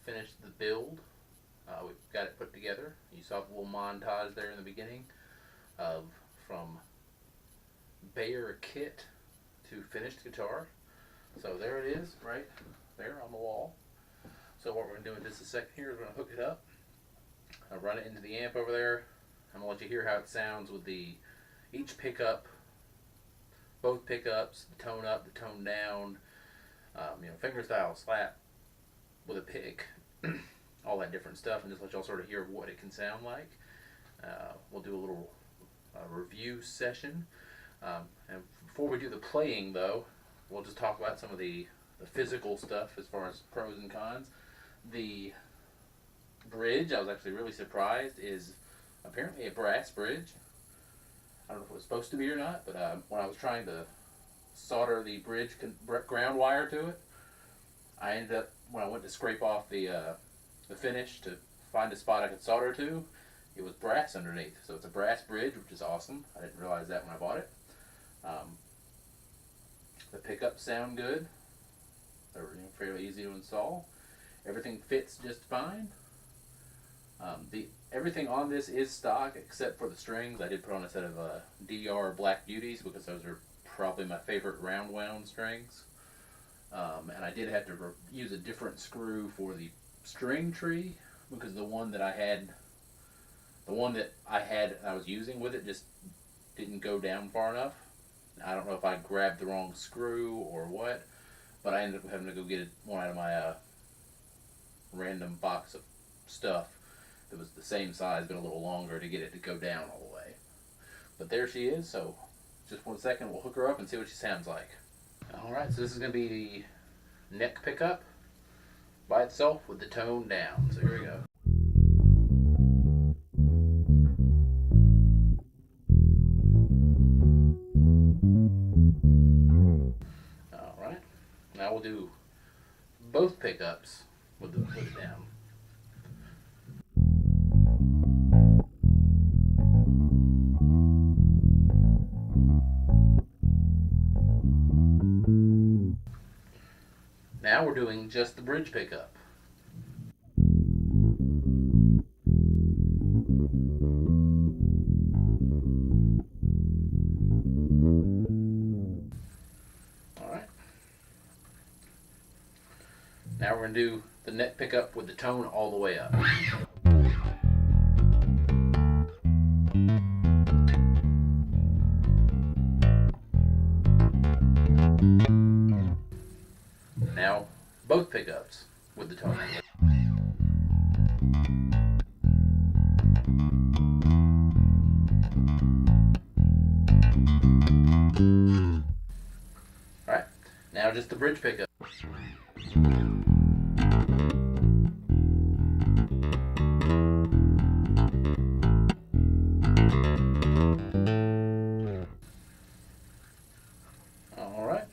finished the build. We've got it put together. You saw the little montage there in the beginning of from bare kit to finished guitar. So there it is, right there on the wall. So what we're going to do in just a second here is we're going to hook it up. I'll run it into the amp over there. I'm going to let you hear how it sounds with each pickup, both pickups, the tone up, the tone down, fingerstyle, slap with a pick, all that different stuff, and just let y'all sort of hear what it can sound like. We'll do a little review session. And before we do the playing, though, we'll just talk about some of the physical stuff as far as pros and cons. The bridge, I was actually really surprised, is apparently a brass bridge. I don't know if it was supposed to be or not, but when I was trying to solder the bridge ground wire to it, I ended up, when I went to scrape off the finish to find a spot I could solder to, it was brass underneath. So it's a brass bridge, which is awesome. I didn't realize that when I bought it. The pickups sound good. They're fairly easy to install. Everything fits just fine. Everything on this is stock except for the strings. I did put on a set of DR Black Beauties because those are probably my favorite round wound strings. And I did have to use a different screw for the string tree because the one that I was using with it just didn't go down far enough. I don't know if I grabbed the wrong screw or what, but I ended up having to go get one out of my random box of stuff that was the same size but a little longer to get it to go down all the way. But there she is, so just 1 second, we'll hook her up and see what she sounds like. Alright, so this is going to be the neck pickup by itself with the tone down. So here we go. Alright, now we'll do both pickups with it down. Now we're doing just the bridge pickup. Alright. Now we're going to do the neck pickup with the tone all the way up. Now, both pickups with the tone. Alright, now just the bridge pickup. Alright,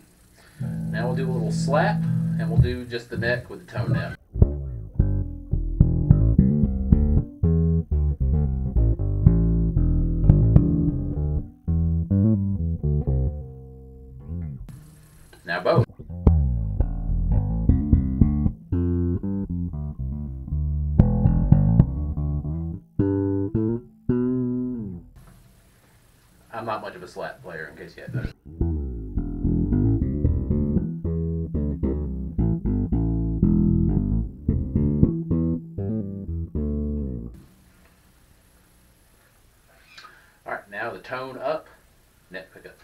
now we'll do a little slap. And we'll do just the neck with the tone down. Now both. I'm not much of a slap player, in case you hadn't noticed. Alright, now the tone up, neck pickup.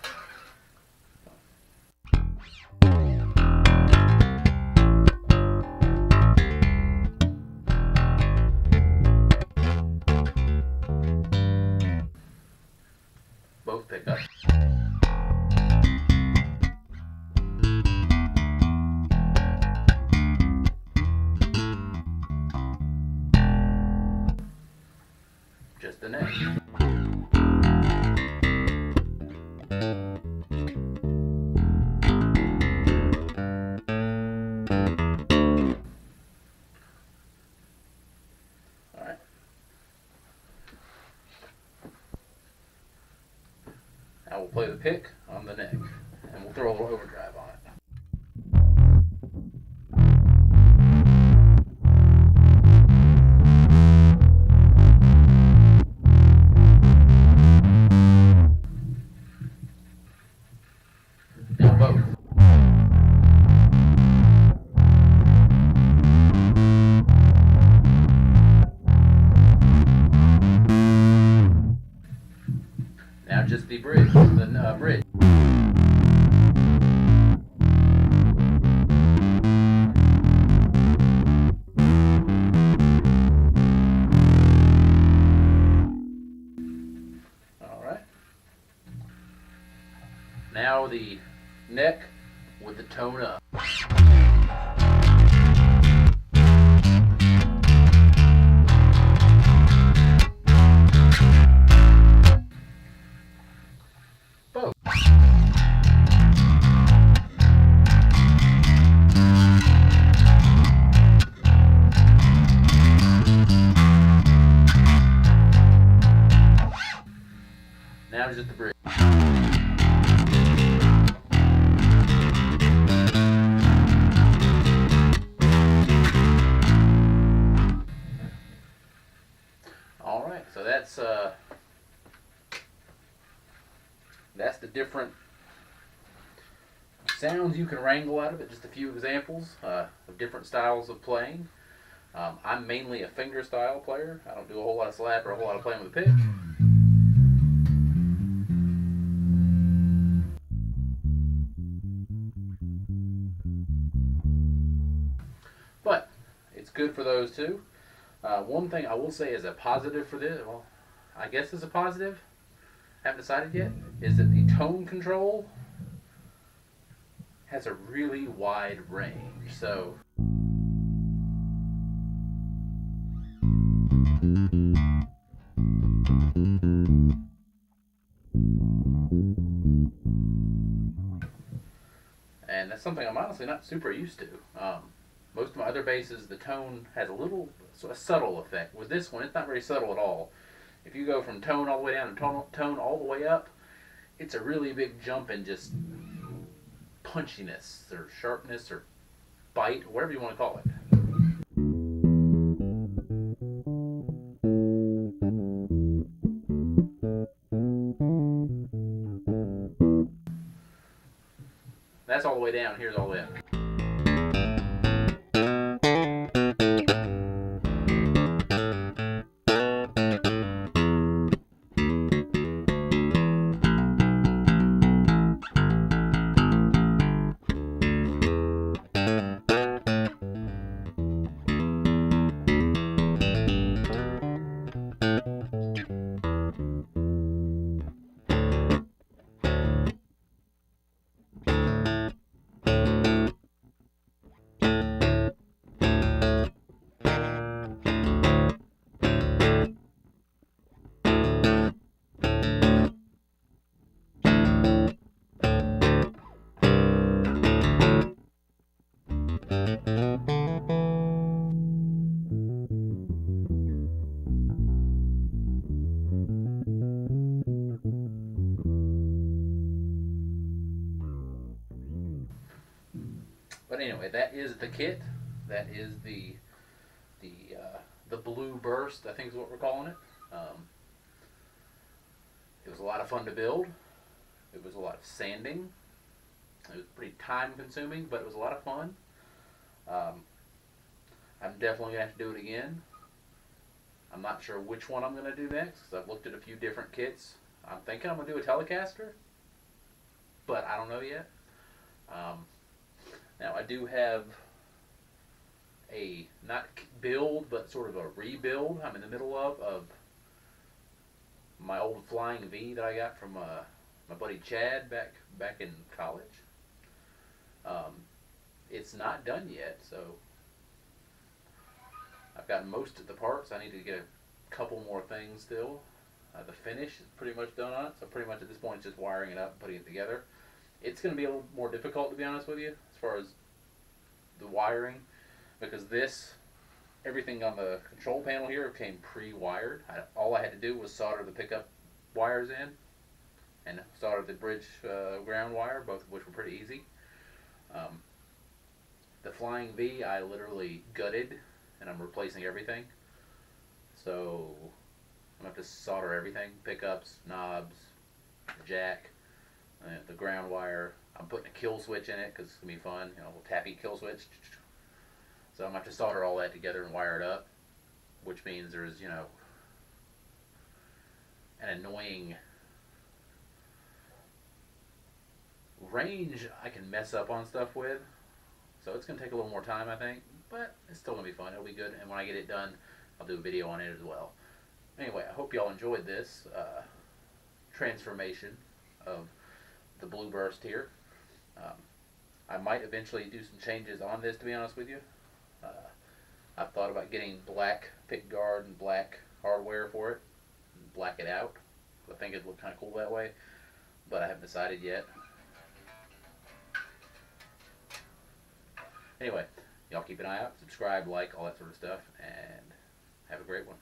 Both pickups. Just the neck. Alright. Now we'll play the pick on the neck, and we'll throw a little overdrive on it. the neck with the tone up. Both. Now just the bridge. All right, so that's the different sounds you can wrangle out of it. Just a few examples of different styles of playing. I'm mainly a finger style player. I don't do a whole lot of slap or a whole lot of playing with a pick. But it's good for those too. One thing I will say is a positive for this, well, I guess is a positive, haven't decided yet, is that the tone control has a really wide range. So and that's something I'm honestly not super used to. Most of my other basses, the tone has a little sort of subtle effect. With this one, it's not very subtle at all. If you go from tone all the way down to tone all the way up, it's a really big jump in just punchiness or sharpness or bite, or whatever you want to call it. That's all the way down, here's all the way up. But anyway, that is the kit. That is the Blue-burts, I think is what we're calling it. It was a lot of fun to build. It was a lot of sanding. It was pretty time consuming, but it was a lot of fun. I'm definitely going to have to do it again. I'm not sure which one I'm going to do next because I've looked at a few different kits. I'm thinking I'm going to do a Telecaster, but I don't know yet. Now I do have a, not build, but sort of a rebuild I'm in the middle of my old Flying V that I got from my buddy Chad back in college. It's not done yet, so I've got most of the parts. I need to get a couple more things still. The finish is pretty much done on it, so pretty much at this point it's just wiring it up and putting it together. It's going to be a little more difficult, to be honest with you, as far as the wiring, because everything on the control panel here came pre-wired. All I had to do was solder the pickup wires in and solder the bridge ground wire, both of which were pretty easy. The Flying V I literally gutted, and I'm replacing everything. So I'm going to have to solder everything, pickups, knobs, the jack, the ground wire. I'm putting a kill switch in it because it's going to be fun, a little tappy kill switch. So I'm going to have to solder all that together and wire it up, which means there's, an annoying range I can mess up on stuff with. So it's going to take a little more time, I think, but it's still going to be fun. It'll be good, and when I get it done, I'll do a video on it as well. Anyway, I hope y'all enjoyed this transformation of the Blue-burst here. Um, I might eventually do some changes on this, to be honest with you. Uh, I've thought about getting black pick guard and black hardware for it, and black it out. I think it would look kind of cool that way, but I haven't decided yet. Anyway, y'all keep an eye out, subscribe, like, all that sort of stuff, and have a great one.